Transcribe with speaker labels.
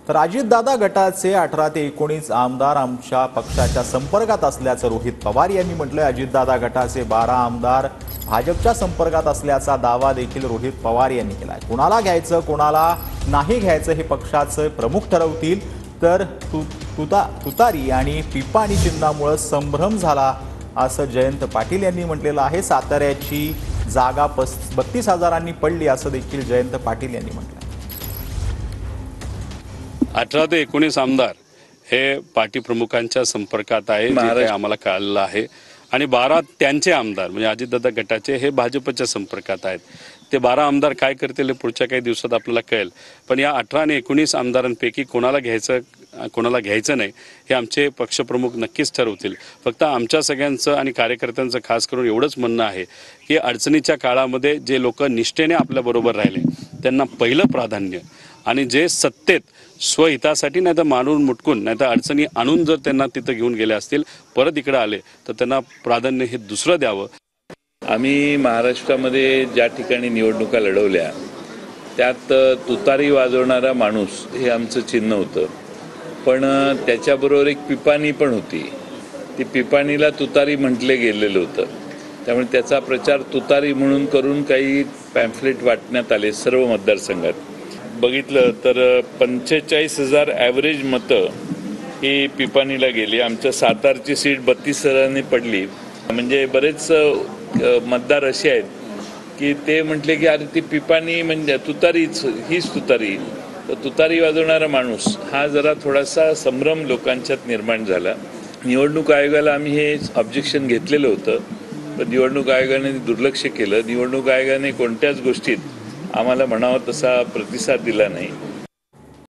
Speaker 1: तर अजितदादा गटाचे 18 ते 19 आमदार आमच्या पक्षाच्या संपर्कात असल्याचं रोहित पवार यांनी म्हटलंय। अजितदादा गटाचे 12 आमदार भाजपच्या संपर्कात असल्याचा दावा देखील रोहित पवार यांनी केलाय। कोणाला घ्यायचं कोणाला नाही घ्यायचं हे पक्षाचे प्रमुख ठरवतील। तर तुतारी आणि पिपाणी चिन्हामुळे संभ्रम झाला असं जयंत पाटील यांनी म्हटलेलं आहे। साताऱ्याची जागा 32,000 पडली असं देखील जयंत पाटील यांनी म्हटलं।
Speaker 2: 18 ते 19 आमदार हे पार्टी प्रमुखांच्या संपर्कात आहे, जे काही आम्हाला कळलं आहे। आणि 12 त्यांचे आमदार म्हणजे अजितदादा गटाचे हे भाजपच्या संपर्कात आहेत। ते 12 आमदार काय करतील हे पुढच्या काही दिवसात आपल्याला कळेल। पण या 18 आणि 19 आमदारांपैकी कोणाला घ्यायचं नाही हे आमचे पक्षप्रमुख नक्कीच ठरवतील। फक्त आमच्या सगळ्यांचं आणि कार्यकर्त्यांचं खास करून एवढंच म्हणणं आहे की अडचणीच्या काळामध्ये जे लोक निष्ठेने आपल्याबरोबर राहिले त्यांना पहिलं प्राधान्य, आणि जे सत्तेत स्वहितासाठी नाही तर मारून मुटकून नाही तर अडचणी आणून जर त्यांना तिथं घेऊन गेले असतील, परत इकडे आले तर त्यांना प्राधान्य हे दुसरं द्यावं।
Speaker 3: आम्ही महाराष्ट्रामध्ये ज्या ठिकाणी निवडणुका लढवल्या त्यात तुतारी वाजवणारा माणूस हे आमचं चिन्ह होतं। पण त्याच्याबरोबर एक पिपाणी पण होती। ती पिपाणीला तुतारी म्हटले गेलेलं होतं, त्यामुळे त्याचा प्रचार तुतारी म्हणून करून काही पॅम्फलेट वाटण्यात आले सर्व मतदारसंघात। बघितलं तर 45,000 ॲव्हरेज मतं ही पिपाणीला गेली। आमच्या सातारची सीट 32,000 पडली। म्हणजे बरेच मतदार असे आहेत की ते म्हटले की अरे ती पिपाणी म्हणजे तुतारीच, हीच तुतारी। तर तुतारी वाजवणारा माणूस हा जरा थोडासा संभ्रम लोकांच्यात निर्माण झाला। निवडणूक आयोगाला आम्ही हे ऑब्जेक्शन घेतलेलं होतं, पण निवडणूक आयोगाने दुर्लक्ष केलं। निवडणूक आयोगाने कोणत्याच गोष्टीत आम्हाला म्हणावं तसा प्रतिसाद दिला नाही।